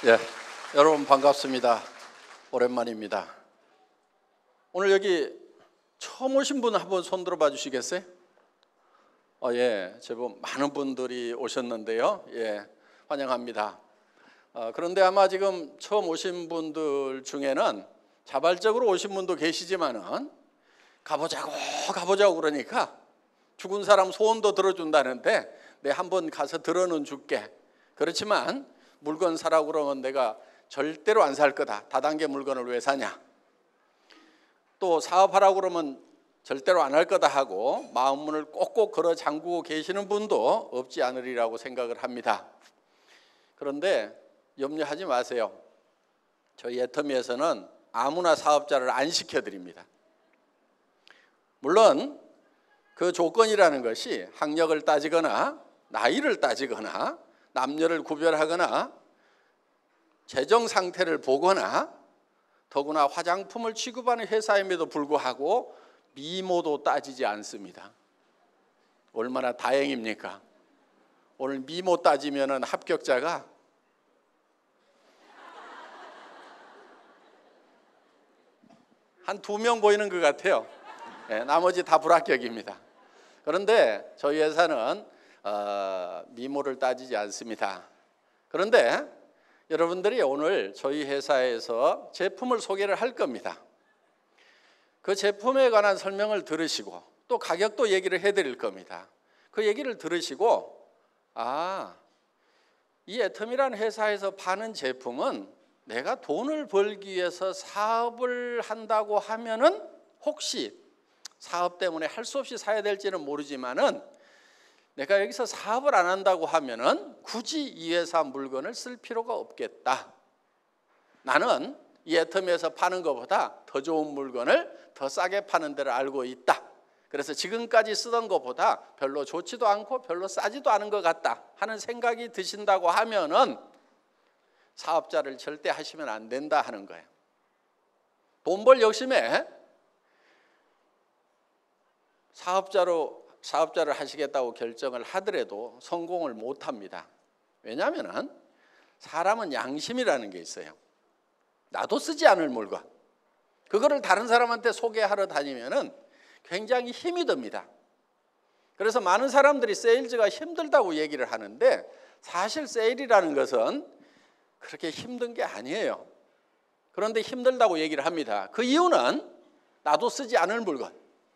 예, 여러분 반갑습니다. 오랜만입니다. 오늘 여기 처음 오신 분 한번 손 들어봐 주시겠어요? 예, 제법 많은 분들이 오셨는데요. 예, 환영합니다. 그런데 아마 지금 처음 오신 분들 중에는 자발적으로 오신 분도 계시지만은 가보자고 그러니까 죽은 사람 소원도 들어준다는데 내 한번 가서 들어는 줄게. 그렇지만 물건 사라고 그러면 내가 절대로 안 살 거다. 다단계 물건을 왜 사냐. 또 사업하라고 그러면 절대로 안 할 거다 하고 마음문을 꼭꼭 걸어 잠그고 계시는 분도 없지 않으리라고 생각을 합니다. 그런데 염려하지 마세요. 저희 애터미에서는 아무나 사업자를 안 시켜드립니다. 물론 그 조건이라는 것이 학력을 따지거나 나이를 따지거나 남녀를 구별하거나 재정 상태를 보거나 더구나 화장품을 취급하는 회사임에도 불구하고 미모도 따지지 않습니다. 얼마나 다행입니까? 오늘 미모 따지면은 합격자가 한 2명 보이는 것 같아요. 네, 나머지 다 불합격입니다. 그런데 저희 회사는 미모를 따지지 않습니다. 그런데 여러분들이 오늘 저희 회사에서 제품을 소개를 할 겁니다. 그 제품에 관한 설명을 들으시고 또 가격도 얘기를 해드릴 겁니다. 그 얘기를 들으시고 이 애터미라는 회사에서 파는 제품은 내가 돈을 벌기 위해서 사업을 한다고 하면은 혹시 사업 때문에 할 수 없이 사야 될지는 모르지만은 내가 여기서 사업을 안 한다고 하면은 굳이 이 회사 물건을 쓸 필요가 없겠다. 나는 이 애터미에서 파는 것보다 더 좋은 물건을 더 싸게 파는 데를 알고 있다. 그래서 지금까지 쓰던 것보다 별로 좋지도 않고 별로 싸지도 않은 것 같다 하는 생각이 드신다고 하면은 사업자를 절대 하시면 안 된다 하는 거예요. 돈 벌 욕심에 사업자를 하시겠다고 결정을 하더라도 성공을 못 합니다. 왜냐하면 사람은 양심이라는 게 있어요. 나도 쓰지 않을 물건, 그거를 다른 사람한테 소개하러 다니면은 굉장히 힘이 듭니다. 그래서 많은 사람들이 세일즈가 힘들다고 얘기를 하는데 사실 세일이라는 것은 그렇게 힘든 게 아니에요. 그런데 힘들다고 얘기를 합니다. 그 이유는 나도 쓰지 않을 물건,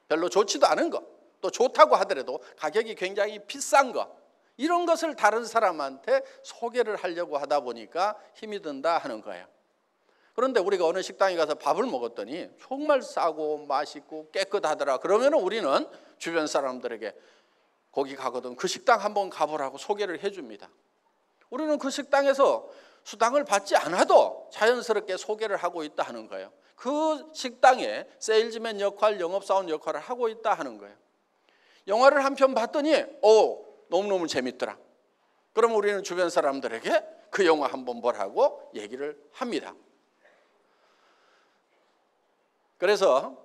별로 좋지도 않은 것, 또 좋다고 하더라도 가격이 굉장히 비싼 것, 이런 것을 다른 사람한테 소개를 하려고 하다 보니까 힘이 든다 하는 거예요. 그런데 우리가 어느 식당에 가서 밥을 먹었더니 정말 싸고 맛있고 깨끗하더라. 그러면 우리는 주변 사람들에게 거기 가거든 그 식당 한번 가보라고 소개를 해줍니다. 우리는 그 식당에서 수당을 받지 않아도 자연스럽게 소개를 하고 있다 하는 거예요. 그 식당에 세일즈맨 역할, 영업사원 역할을 하고 있다 하는 거예요. 영화를 한 편 봤더니 너무너무 재밌더라. 그럼 우리는 주변 사람들에게 그 영화 한번 보라고 얘기를 합니다. 그래서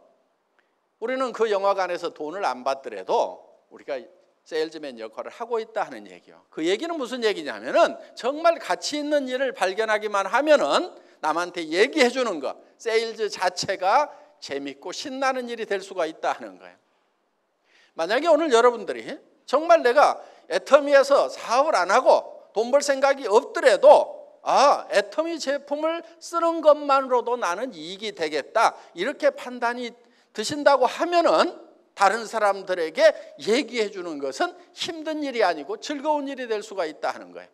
우리는 그 영화관에서 돈을 안 받더라도 우리가 세일즈맨 역할을 하고 있다 하는 얘기요. 그 얘기는 무슨 얘기냐면은 정말 가치 있는 일을 발견하기만 하면은 남한테 얘기해 주는 거, 세일즈 자체가 재밌고 신나는 일이 될 수가 있다 하는 거예요. 만약에 오늘 여러분들이 정말 내가 애터미에서 사업을 안 하고 돈 벌 생각이 없더라도 애터미 제품을 쓰는 것만으로도 나는 이익이 되겠다, 이렇게 판단이 드신다고 하면은 다른 사람들에게 얘기해 주는 것은 힘든 일이 아니고 즐거운 일이 될 수가 있다 하는 거예요.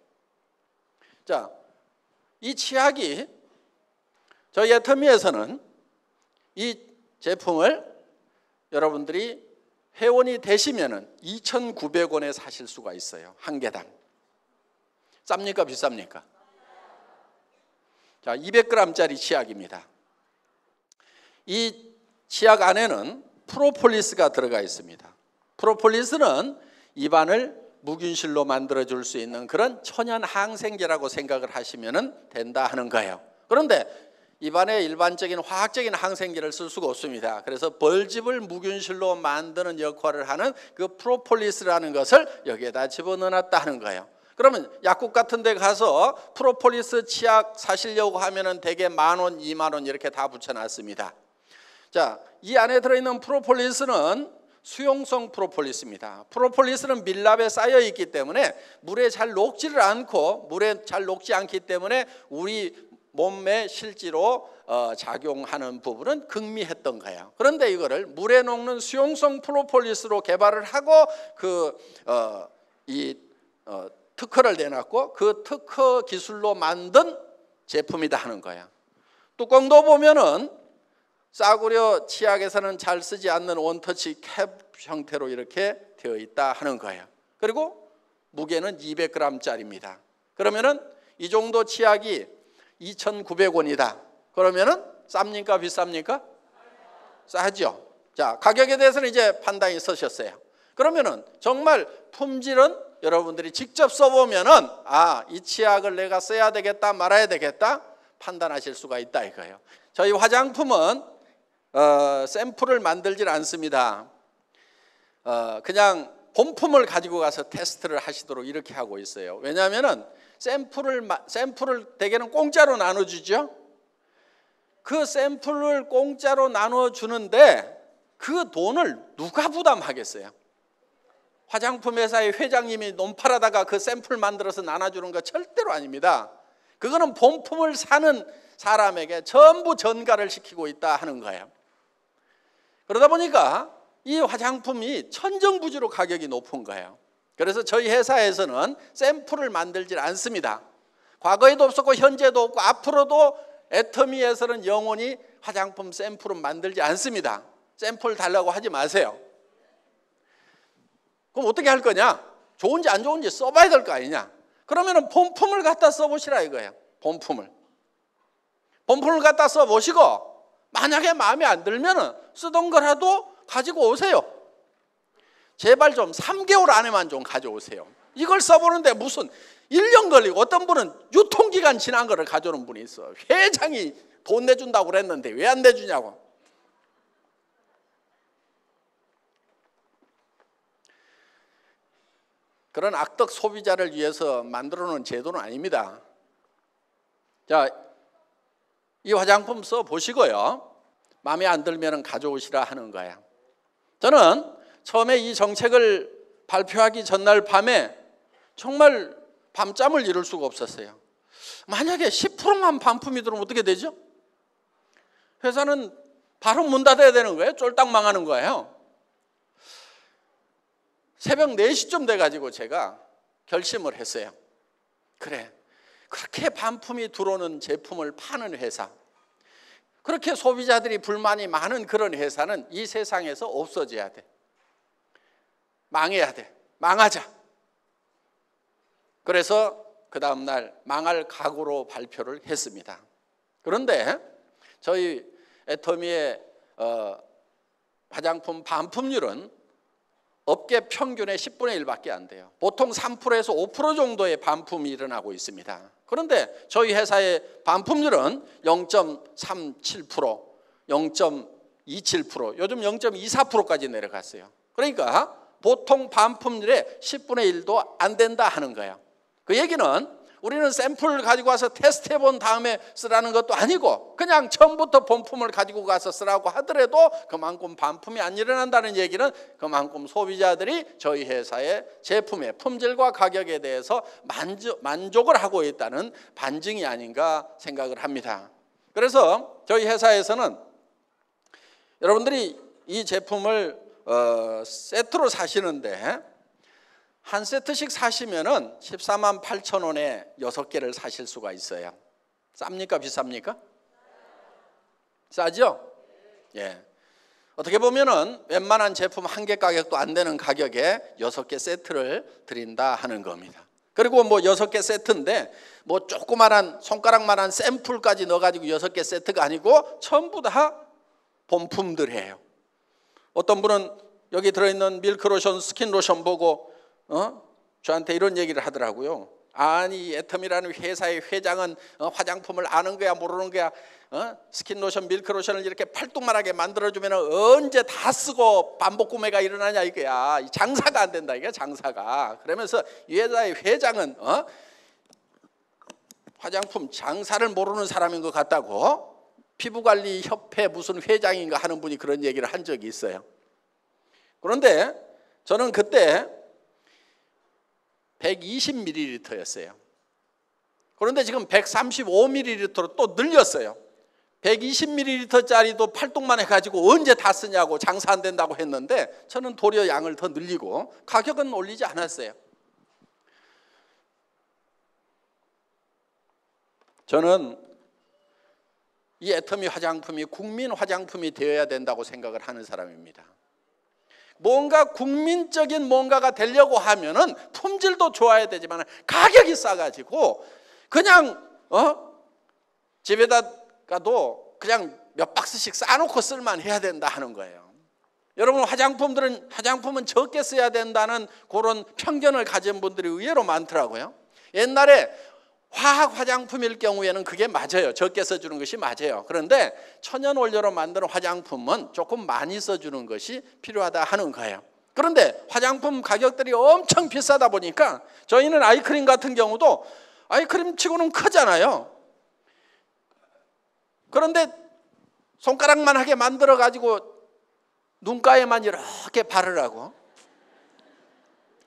자, 이 치약이 저희 애터미에서는 이 제품을 여러분들이 회원이 되시면은 2,900원에 사실 수가 있어요. 한 개당. 쌉니까 비쌉니까? 자, 200g짜리 치약입니다. 이 치약 안에는 프로폴리스가 들어가 있습니다. 프로폴리스는 입안을 무균실로 만들어줄 수 있는 그런 천연 항생제라고 생각을 하시면 된다 하는 거예요. 그런데 입안에 일반적인 화학적인 항생제를 쓸 수가 없습니다. 그래서 벌집을 무균실로 만드는 역할을 하는 그 프로폴리스라는 것을 여기에다 집어넣어놨다 하는 거예요. 그러면 약국 같은 데 가서 프로폴리스 치약 사시려고 하면은 대개 10,000원, 20,000원 이렇게 다 붙여놨습니다. 자, 이 안에 들어있는 프로폴리스는 수용성 프로폴리스입니다. 프로폴리스는 밀랍에 쌓여 있기 때문에 물에 잘 녹지를 않고, 물에 잘 녹지 않기 때문에 우리 몸에 실제로 작용하는 부분은 극미했던 거예요. 그런데 이거를 물에 녹는 수용성 프로폴리스로 개발을 하고 특허를 내놨고, 그 특허 기술로 만든 제품이다 하는 거야. 뚜껑도 보면은 싸구려 치약에서는 잘 쓰지 않는 원터치 캡 형태로 이렇게 되어 있다 하는 거예요. 그리고 무게는 200g짜리입니다. 그러면은 이 정도 치약이 2,900원이다. 그러면은 쌉니까 비쌉니까? 싸죠. 자, 가격에 대해서는 이제 판단이 서셨어요. 그러면은 정말 품질은 여러분들이 직접 써보면은 이 치약을 내가 써야 되겠다 말아야 되겠다 판단하실 수가 있다 이거예요. 저희 화장품은 샘플을 만들질 않습니다. 그냥 본품을 가지고 가서 테스트를 하시도록 이렇게 하고 있어요. 왜냐하면은 샘플을 대개는 공짜로 나눠주죠. 그 샘플을 공짜로 나눠주는데 그 돈을 누가 부담하겠어요? 화장품 회사의 회장님이 논팔하다가 그 샘플 만들어서 나눠주는 거 절대로 아닙니다. 그거는 본품을 사는 사람에게 전부 전가를 시키고 있다 하는 거예요. 그러다 보니까 이 화장품이 천정부지로 가격이 높은 거예요. 그래서 저희 회사에서는 샘플을 만들질 않습니다. 과거에도 없었고 현재도 없고 앞으로도 애터미에서는 영원히 화장품 샘플은 만들지 않습니다. 샘플 달라고 하지 마세요. 그럼 어떻게 할 거냐? 좋은지 안 좋은지 써봐야 될 거 아니냐? 그러면 본품을 갖다 써보시라 이거예요. 본품을 갖다 써보시고 만약에 마음에 안 들면 쓰던 거라도 가지고 오세요. 제발 좀 3개월 안에만 좀 가져오세요. 이걸 써보는데 무슨 1년 걸리고, 어떤 분은 유통기간 지난 거를 가져오는 분이 있어. 회장이 돈 내준다고 그랬는데 왜 안 내주냐고. 그런 악덕 소비자를 위해서 만들어 놓은 제도는 아닙니다. 자, 이 화장품 써보시고요, 마음에 안 들면 가져오시라 하는 거야. 저는 처음에 이 정책을 발표하기 전날 밤에 정말 밤잠을 이룰 수가 없었어요. 만약에 10%만 반품이 들어오면 어떻게 되죠? 회사는 바로 문 닫아야 되는 거예요. 쫄딱 망하는 거예요. 새벽 4시쯤 돼가지고 제가 결심을 했어요. 그래, 그렇게 반품이 들어오는 제품을 파는 회사, 그렇게 소비자들이 불만이 많은 그런 회사는 이 세상에서 없어져야 돼. 망해야 돼. 망하자. 그래서 그 다음날 망할 각오로 발표를 했습니다. 그런데 저희 애터미의 화장품 반품률은 업계 평균의 10분의 1밖에 안 돼요. 보통 3%에서 5% 정도의 반품이 일어나고 있습니다. 그런데 저희 회사의 반품률은 0.37%, 0.27%, 요즘 0.24%까지 내려갔어요. 그러니까 보통 반품률의 10분의 1도 안 된다 하는 거예요. 그 얘기는 우리는 샘플을 가지고 와서 테스트해 본 다음에 쓰라는 것도 아니고, 그냥 처음부터 본품을 가지고 가서 쓰라고 하더라도 그만큼 반품이 안 일어난다는 얘기는 그만큼 소비자들이 저희 회사의 제품의 품질과 가격에 대해서 만족을 하고 있다는 반증이 아닌가 생각을 합니다. 그래서 저희 회사에서는 여러분들이 이 제품을 세트로 사시는데 한 세트씩 사시면은 14만 8천 원에 6개를 사실 수가 있어요. 쌉니까 비쌉니까? 싸죠? 예. 어떻게 보면은 웬만한 제품 한 개 가격도 안 되는 가격에 6개 세트를 드린다 하는 겁니다. 그리고 뭐 6개 세트인데 뭐 조그만한 손가락만한 샘플까지 넣어가지고 6개 세트가 아니고 전부 다 본품들이에요. 어떤 분은 여기 들어있는 밀크로션, 스킨로션 보고 저한테 이런 얘기를 하더라고요. 아니 애텀이라는 회사의 회장은 화장품을 아는 거야 모르는 거야? 스킨로션, 밀크로션을 이렇게 팔뚝만하게 만들어주면 언제 다 쓰고 반복 구매가 일어나냐 이거야. 장사가 안 된다 이게 장사가. 그러면서 이 회사의 회장은 화장품 장사를 모르는 사람인 것 같다고 피부관리협회 무슨 회장인가 하는 분이 그런 얘기를 한 적이 있어요. 그런데 저는 그때 120ml였어요. 그런데 지금 135ml로 또 늘렸어요. 120ml짜리도 팔뚝만 해가지고 언제 다 쓰냐고 장사 안 된다고 했는데 저는 도리어 양을 더 늘리고 가격은 올리지 않았어요. 저는 이 애터미 화장품이 국민 화장품이 되어야 된다고 생각을 하는 사람입니다. 뭔가 국민적인 뭔가가 되려고 하면은 품질도 좋아야 되지만 가격이 싸가지고 그냥 집에다가도 그냥 몇 박스씩 싸놓고 쓸만 해야 된다 하는 거예요. 여러분 화장품은 적게 써야 된다는 그런 편견을 가진 분들이 의외로 많더라고요. 옛날에 화학 화장품일 경우에는 그게 맞아요. 적게 써주는 것이 맞아요. 그런데 천연 원료로 만드는 화장품은 조금 많이 써주는 것이 필요하다 하는 거예요. 그런데 화장품 가격들이 엄청 비싸다 보니까 저희는 아이크림 같은 경우도 아이크림 치고는 크잖아요. 그런데 손가락만 하게 만들어 가지고 눈가에만 이렇게 바르라고.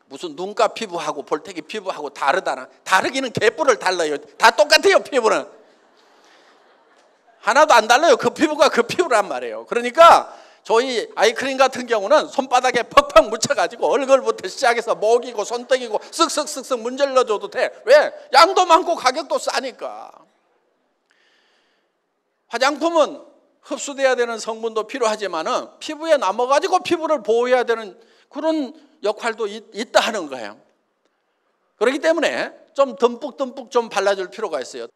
무슨 눈가 피부하고 볼태기 피부하고 다르다나. 다르기는 개뿔을 달라요. 다 똑같아요. 피부는 하나도 안 달라요. 그 피부가 그 피부란 말이에요. 그러니까 저희 아이크림 같은 경우는 손바닥에 팍팍 묻혀가지고 얼굴부터 시작해서 목이고 손등이고 쓱쓱쓱쓱 문질러줘도 돼. 왜? 양도 많고 가격도 싸니까. 화장품은 흡수돼야 되는 성분도 필요하지만은 피부에 남아가지고 피부를 보호해야 되는 그런 역할도 있다 하는 거예요. 그렇기 때문에 좀 듬뿍듬뿍 좀 발라줄 필요가 있어요.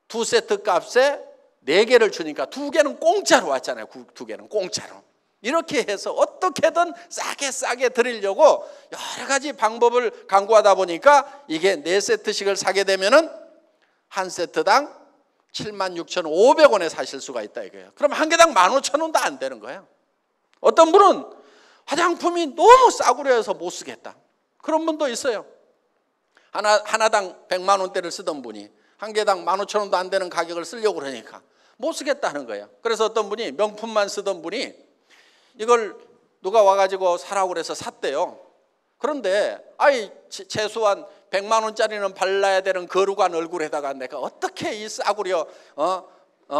2세트 값에 4개를 주니까 2개는 공짜로 왔잖아요. 2개는 공짜로. 이렇게 해서 어떻게든 싸게 드리려고 여러 가지 방법을 강구하다 보니까 이게 4세트씩을 사게 되면은 한 세트당 76,500원에 사실 수가 있다 이거예요. 그럼 한 개당 15,000원도 안 되는 거예요. 어떤 분은 화장품이 너무 싸구려해서 못 쓰겠다. 그런 분도 있어요. 하나당 100만 원대를 쓰던 분이 한 개당 15,000원도 안 되는 가격을 쓰려고 그러니까 못 쓰겠다 하는 거예요. 그래서 어떤 분이 명품만 쓰던 분이 이걸 누가 와가지고 사라고 그래서 샀대요. 그런데 최소한 100만 원짜리는 발라야 되는 거룩한 얼굴에다가 내가 어떻게 이 싸구려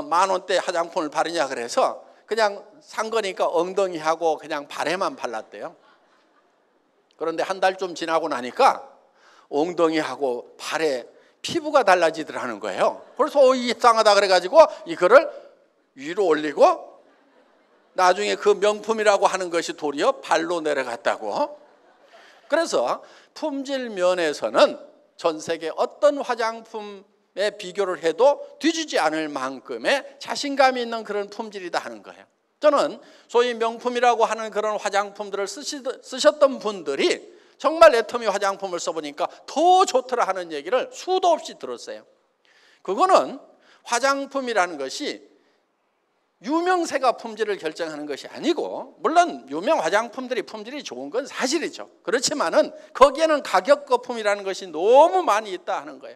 만 원대 화장품을 바르냐 그래서 그냥 산 거니까 엉덩이하고 그냥 발에만 발랐대요. 그런데 한 달 좀 지나고 나니까 엉덩이하고 발에 피부가 달라지더라는 거예요. 그래서 이상하다 그래가지고 이거를 위로 올리고 나중에 그 명품이라고 하는 것이 도리어 발로 내려갔다고. 그래서 품질 면에서는 전 세계 어떤 화장품에 비교를 해도 뒤지지 않을 만큼의 자신감이 있는 그런 품질이다 하는 거예요. 저는 소위 명품이라고 하는 그런 화장품들을 쓰셨던 분들이 정말 애터미 화장품을 써보니까 더 좋더라 하는 얘기를 수도 없이 들었어요. 그거는 화장품이라는 것이 유명세가 품질을 결정하는 것이 아니고, 물론 유명 화장품들이 품질이 좋은 건 사실이죠. 그렇지만은 거기에는 가격 거품이라는 것이 너무 많이 있다 하는 거예요.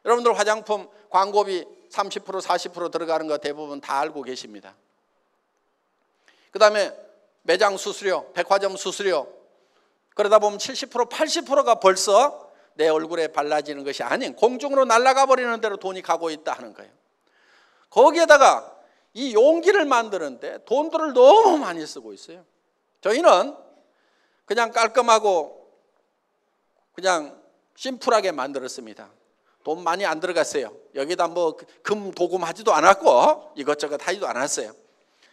여러분들 화장품 광고비 30% 40% 들어가는 거 대부분 다 알고 계십니다. 그 다음에 매장 수수료, 백화점 수수료, 그러다 보면 70% 80%가 벌써 내 얼굴에 발라지는 것이 아닌 공중으로 날아가 버리는 대로 돈이 가고 있다 하는 거예요. 거기에다가 이 용기를 만드는데 돈들을 너무 많이 쓰고 있어요. 저희는 그냥 깔끔하고 그냥 심플하게 만들었습니다. 돈 많이 안 들어갔어요. 여기다 뭐 금 도금하지도 않았고 이것저것 하지도 않았어요.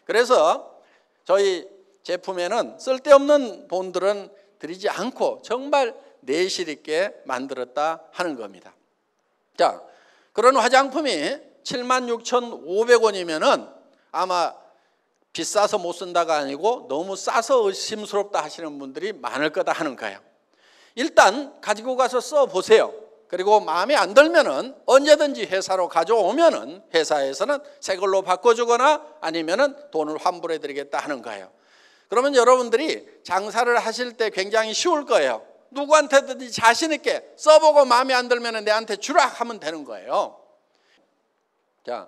그래서 저희 제품에는 쓸데없는 돈들은 들이지 않고 정말 내실 있게 만들었다 하는 겁니다. 자, 그런 화장품이 76,500원이면은 아마 비싸서 못 쓴다가 아니고 너무 싸서 의심스럽다 하시는 분들이 많을 거다 하는 거예요. 일단 가지고 가서 써보세요. 그리고 마음에 안 들면은 언제든지 회사로 가져오면은 회사에서는 새 걸로 바꿔주거나 아니면은 돈을 환불해 드리겠다 하는 거예요. 그러면 여러분들이 장사를 하실 때 굉장히 쉬울 거예요. 누구한테든지 자신 있게 써보고 마음에 안 들면은 내한테 주라 하면 되는 거예요. 자,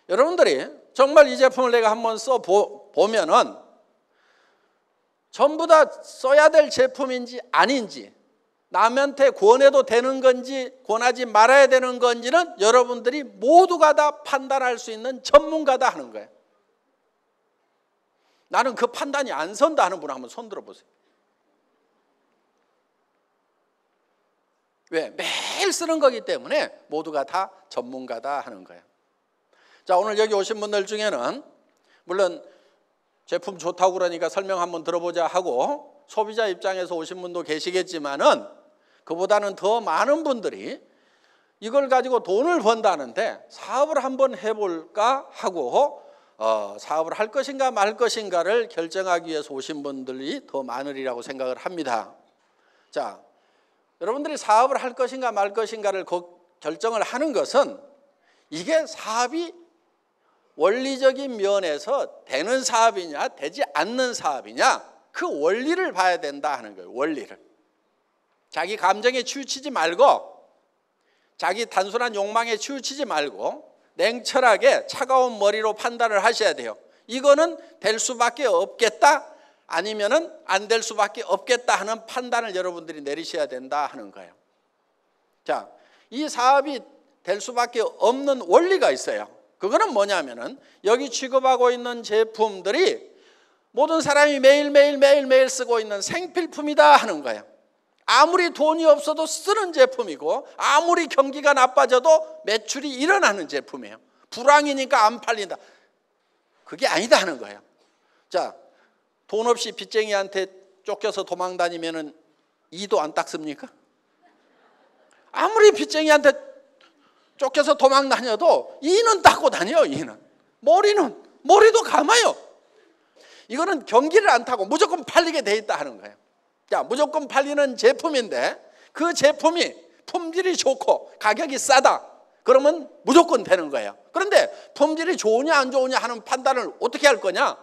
여러분들이 정말 이 제품을 내가 한번 써보면은 전부 다 써야 될 제품인지 아닌지, 남한테 권해도 되는 건지 권하지 말아야 되는 건지는 여러분들이 모두가 다 판단할 수 있는 전문가다 하는 거예요. 나는 그 판단이 안 선다 하는 분 한번 손 들어보세요. 왜? 매일 쓰는 거기 때문에 모두가 다 전문가다 하는 거예요. 자, 오늘 여기 오신 분들 중에는 물론 제품 좋다고 그러니까 설명 한번 들어보자 하고 소비자 입장에서 오신 분도 계시겠지만은 그보다는 더 많은 분들이 이걸 가지고 돈을 번다는데 사업을 한번 해볼까 하고 사업을 할 것인가 말 것인가를 결정하기 위해서 오신 분들이 더 많으리라고 생각을 합니다. 자, 여러분들이 사업을 할 것인가 말 것인가를 결정을 하는 것은 이게 사업이 원리적인 면에서 되는 사업이냐 되지 않는 사업이냐 그 원리를 봐야 된다 하는 거예요. 원리를. 자기 감정에 치우치지 말고 자기 단순한 욕망에 치우치지 말고 냉철하게 차가운 머리로 판단을 하셔야 돼요. 이거는 될 수밖에 없겠다 아니면은 안 될 수밖에 없겠다 하는 판단을 여러분들이 내리셔야 된다 하는 거예요. 자, 이 사업이 될 수밖에 없는 원리가 있어요. 그거는 뭐냐면은 여기 취급하고 있는 제품들이 모든 사람이 매일 쓰고 있는 생필품이다 하는 거예요. 아무리 돈이 없어도 쓰는 제품이고 아무리 경기가 나빠져도 매출이 일어나는 제품이에요. 불황이니까 안 팔린다. 그게 아니다 하는 거예요. 자, 돈 없이 빚쟁이한테 쫓겨서 도망 다니면은 이도 안 닦습니까? 아무리 빚쟁이한테 쫓겨서 도망 다녀도 이는 닦고 다녀요. 이는 머리도 감아요. 이거는 경기를 안 타고 무조건 팔리게 돼 있다 하는 거예요. 자, 무조건 팔리는 제품인데 그 제품이 품질이 좋고 가격이 싸다. 그러면 무조건 되는 거예요. 그런데 품질이 좋으냐 안 좋으냐 하는 판단을 어떻게 할 거냐?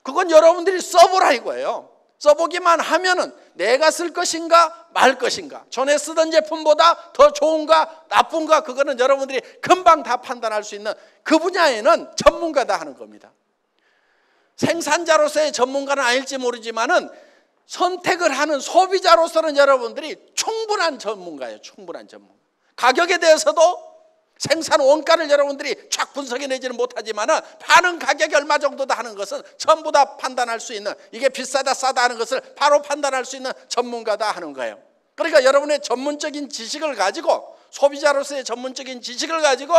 그건 여러분들이 써보라 이거예요. 써보기만 하면은 내가 쓸 것인가 말 것인가, 전에 쓰던 제품보다 더 좋은가 나쁜가, 그거는 여러분들이 금방 다 판단할 수 있는 그 분야에는 전문가다 하는 겁니다. 생산자로서의 전문가는 아닐지 모르지만은 선택을 하는 소비자로서는 여러분들이 충분한 전문가예요. 충분한 전문가. 가격에 대해서도 생산 원가를 여러분들이 쫙 분석해내지는 못하지만은 파는 가격이 얼마 정도다 하는 것은 전부 다 판단할 수 있는, 이게 비싸다 싸다 하는 것을 바로 판단할 수 있는 전문가다 하는 거예요. 그러니까 여러분의 전문적인 지식을 가지고, 소비자로서의 전문적인 지식을 가지고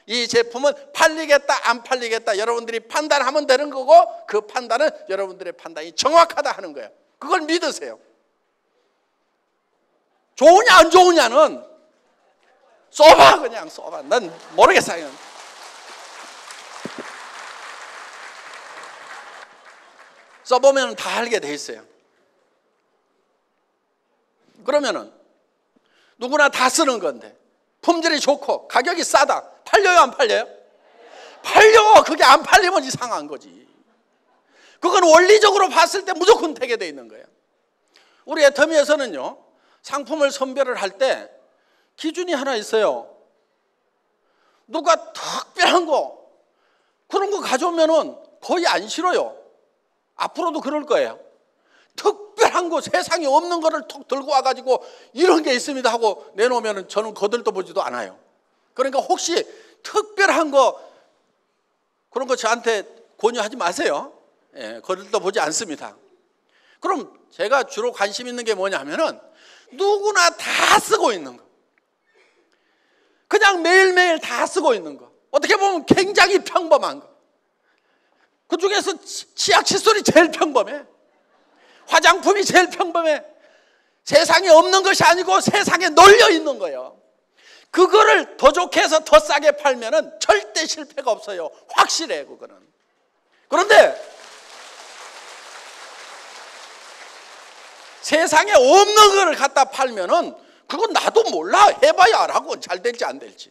이 제품은 팔리겠다 안 팔리겠다 여러분들이 판단하면 되는 거고, 그 판단은 여러분들의 판단이 정확하다 하는 거예요. 그걸 믿으세요. 좋으냐 안 좋으냐는 써봐, 그냥 써봐. 난 모르겠어요. 써보면 다 알게 돼 있어요. 그러면은 누구나 다 쓰는 건데 품질이 좋고 가격이 싸다. 팔려요 안 팔려요? 팔려. 그게 안 팔리면 이상한 거지. 그건 원리적으로 봤을 때 무조건 되게 돼 있는 거예요. 우리 애터미에서는요, 상품을 선별을 할 때 기준이 하나 있어요. 누가 특별한 거, 그런 거 가져오면은 거의 안 싫어요. 앞으로도 그럴 거예요. 특별한 거, 세상에 없는 거를 툭 들고 와가지고 이런 게 있습니다 하고 내놓으면은 저는 거들떠 보지도 않아요. 그러니까 혹시 특별한 거, 그런 거 저한테 권유하지 마세요. 예, 거들떠 보지 않습니다. 그럼 제가 주로 관심 있는 게 뭐냐면은 누구나 다 쓰고 있는 거, 그냥 매일매일 다 쓰고 있는 거, 어떻게 보면 굉장히 평범한 거, 그 중에서 치약 칫솔이 제일 평범해. 화장품이 제일 평범해. 세상에 없는 것이 아니고 세상에 널려 있는 거예요. 그거를 더 좋게 해서 더 싸게 팔면은 절대 실패가 없어요. 확실해, 그거는. 그런데 세상에 없는 걸 갖다 팔면은 그건 나도 몰라. 해봐야 알아고 잘 될지 안 될지.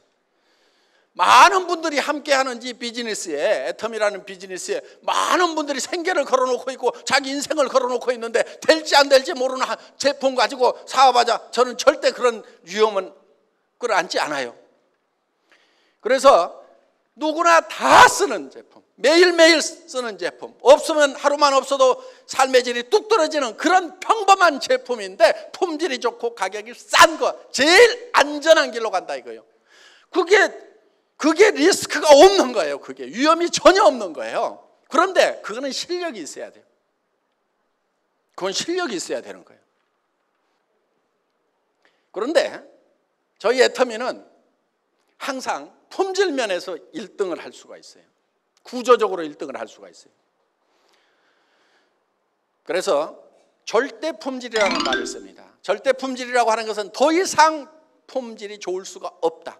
많은 분들이 함께하는 이 비즈니스에, 애텀이라는 비즈니스에 많은 분들이 생계를 걸어놓고 있고 자기 인생을 걸어놓고 있는데 될지 안 될지 모르는 제품 가지고 사업하자. 저는 절대 그런 위험은 끌어안지 않아요. 그래서 누구나 다 쓰는 제품, 매일매일 쓰는 제품, 없으면 하루만 없어도 삶의 질이 뚝 떨어지는 그런 평범한 제품인데 품질이 좋고 가격이 싼 거, 제일 안전한 길로 간다 이거예요. 그게 리스크가 없는 거예요. 그게 위험이 전혀 없는 거예요. 그런데 그거는 실력이 있어야 돼요. 그건 실력이 있어야 되는 거예요. 그런데 저희 애터미는 항상 품질 면에서 1등을 할 수가 있어요. 구조적으로 1등을 할 수가 있어요. 그래서 절대 품질이라는 말을 씁니다. 절대 품질이라고 하는 것은 더 이상 품질이 좋을 수가 없다.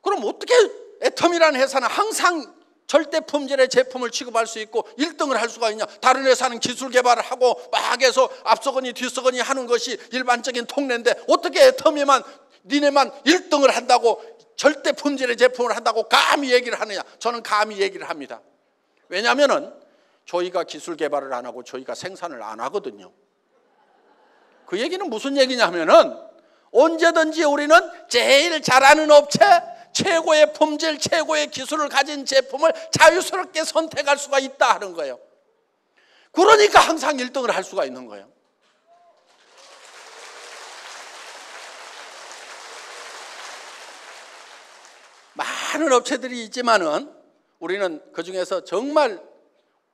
그럼 어떻게 애텀이라는 회사는 항상 절대 품질의 제품을 취급할 수 있고 1등을 할 수가 있냐? 다른 회사는 기술 개발을 하고 막 해서 앞서거니 뒤서거니 하는 것이 일반적인 통례인데 어떻게 애텀이만 니네만 1등을 한다고 절대 품질의 제품을 한다고 감히 얘기를 하느냐? 저는 감히 얘기를 합니다. 왜냐하면 저희가 기술 개발을 안 하고 저희가 생산을 안 하거든요. 그 얘기는 무슨 얘기냐면은 언제든지 우리는 제일 잘하는 업체, 최고의 품질, 최고의 기술을 가진 제품을 자유스럽게 선택할 수가 있다 하는 거예요. 그러니까 항상 1등을 할 수가 있는 거예요. 많은 업체들이 있지만은 우리는 그중에서 정말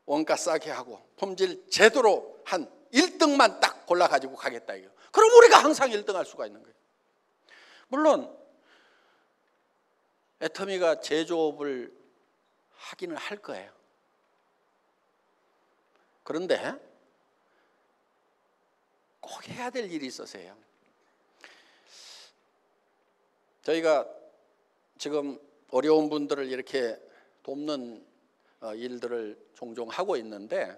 원가 싸게 하고 품질 제대로 한 1등만 딱 골라가지고 가겠다 이거. 그럼 우리가 항상 1등 할 수가 있는 거예요. 물론 애터미가 제조업을 하기는 할 거예요. 그런데 꼭 해야 될 일이 있어서요. 저희가 지금 어려운 분들을 이렇게 돕는 일들을 종종 하고 있는데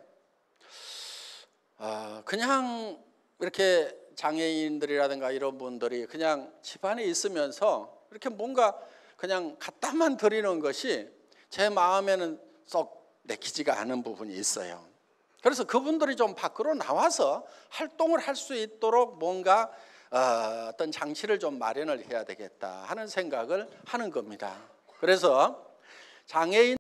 그냥 이렇게 장애인들이라든가 이런 분들이 그냥 집안에 있으면서 이렇게 뭔가 그냥 갖다만 드리는 것이 제 마음에는 썩 내키지가 않은 부분이 있어요. 그래서 그분들이 좀 밖으로 나와서 활동을 할 수 있도록 뭔가 어떤 장치를 좀 마련을 해야 되겠다 하는 생각을 하는 겁니다. 그래서 장애인